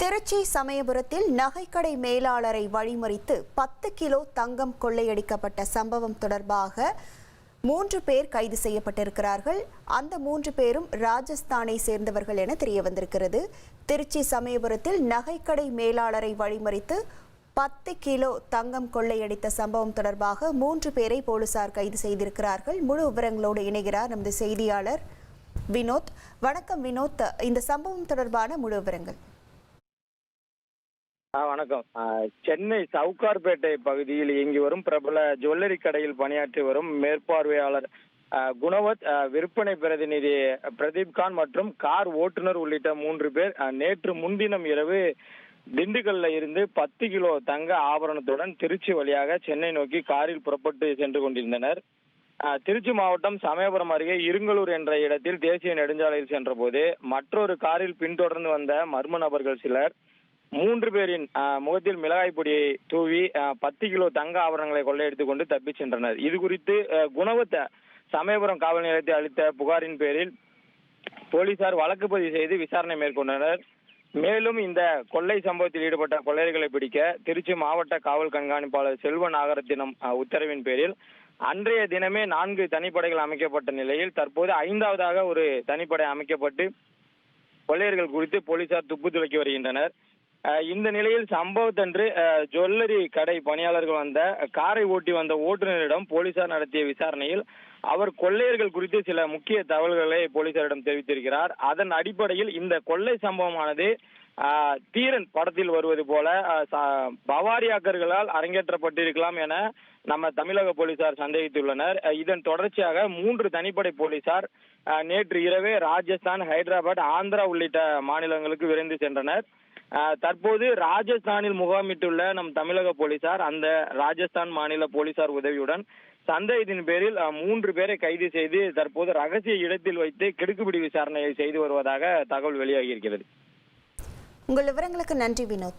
திருச்சி சமயபுரத்தில் நகைக்கடை மேலாளரை வழிமறித்து 10 கிலோ தங்கம் கொள்ளையடிக்கப்பட்ட சம்பவம் தொடர்பாக 3 பேர் கைது செய்யப்பட்டிருக்கிறார்கள். அந்த 3 பேரும் ராஜஸ்தானை சேர்ந்தவர்கள் என தெரிய வந்திருக்கிறது. திருச்சி சமயபுரத்தில் நகைக்கடை மேலாளரை வழிமறித்து 10 கிலோ தங்கம் கொள்ளையடித்த சம்பவம் தொடர்பாக 3 பேரை போலீசார் கைது செய்திருக்கிறார்கள். முழு விவரங்களோடு இணைகிறார் நமது செய்தியாளர் வினோத். வணக்கம் வினோத், இந்த சம்பவம் தொடர்பான முழு விவரங்கள். வணக்கம். சென்னை சவுகார்பேட்டை பகுதியில் இயங்கி வரும் பிரபல ஜுவல்லரி கடையில் பணியாற்றி வரும் மேற்பார்வையாளர் குணவத், விற்பனை பிரதிநிதி பிரதீப்கான் மற்றும் கார் ஓட்டுநர் உள்ளிட்ட 3 பேர் நேற்று முன்தினம் இரவு திண்டுக்கல்ல இருந்து 10 கிலோ தங்க ஆபரணத்துடன் திருச்சி வழியாக சென்னை நோக்கி காரில் புறப்பட்டு சென்று கொண்டிருந்தனர். திருச்சி மாவட்டம் சமயபுரம் அருகே இருங்கலூர் என்ற இடத்தில் தேசிய நெடுஞ்சாலையில் சென்றபோது மற்றொரு காரில் பின்தொடர்ந்து வந்த மர்ம நபர்கள் சிலர் 3 பேரின் முகத்தில் மிளகாய் பொடியை தூவி 10 கிலோ தங்க ஆபரணங்களை கொள்ளையடித்துக் கொண்டு தப்பிச் சென்றனர். இது குறித்து குணவத்த சமயபுரம் காவல் நிலையத்தில் அளித்த புகாரின் பேரில் போலீசார் வழக்கு பதிவு செய்து விசாரணை மேற்கொண்டனர். மேலும் இந்த கொள்ளை சம்பவத்தில் ஈடுபட்ட கொள்ளையர்களை பிடிக்க திருச்சி மாவட்ட காவல் கண்காணிப்பாளர் செல்வ நாகரத்தினம் உத்தரவின் பேரில் அன்றைய தினமே 4 தனிப்படைகள் அமைக்கப்பட்ட நிலையில் தற்போது 5வதாக ஒரு தனிப்படை அமைக்கப்பட்டு கொள்ளையர்கள் குறித்து போலீசார் துப்பு துளைக்கி வருகின்றனர். இந்த நிலையில் சம்பவத்தன்று ஜுவல்லரி கடை பணியாளர்கள் வந்த காரை ஓட்டி வந்த ஓட்டுநரிடம் போலீசார் நடத்திய விசாரணையில் அவர் கொள்ளையர்கள் குறித்து சில முக்கிய தகவல்களை போலீசாரிடம் தெரிவித்திருக்கிறார். அதன் அடிப்படையில் இந்த கொள்ளை சம்பவமானது தீரன் படத்தில் வருவது போல பவாரியாக்கர்களால் அரங்கேற்றப்பட்டிருக்கலாம் என நம்ம தமிழக போலீசார் சந்தேகித்துள்ளனர். இதன் தொடர்ச்சியாக 3 தனிப்படை போலீசார் நேற்று இரவே ராஜஸ்தான், ஹைதராபாத், ஆந்திரா உள்ளிட்ட மாநிலங்களுக்கு விரைந்து சென்றனர். தற்போது ராஜஸ்தானில் முகாமிட்டுள்ள நம் தமிழக போலீசார் அந்த ராஜஸ்தான் மாநில போலீசார் உதவியுடன் சந்தேகத்தின் பேரில் 3 பேரை கைது செய்து தற்போது ரகசிய இடத்தில் வைத்து கிடுக்குப்பிடி விசாரணையை செய்து வருவதாக தகவல் வெளியாகி இருக்கிறது. உங்கள் விவரங்களுக்கு நன்றி வினோத்.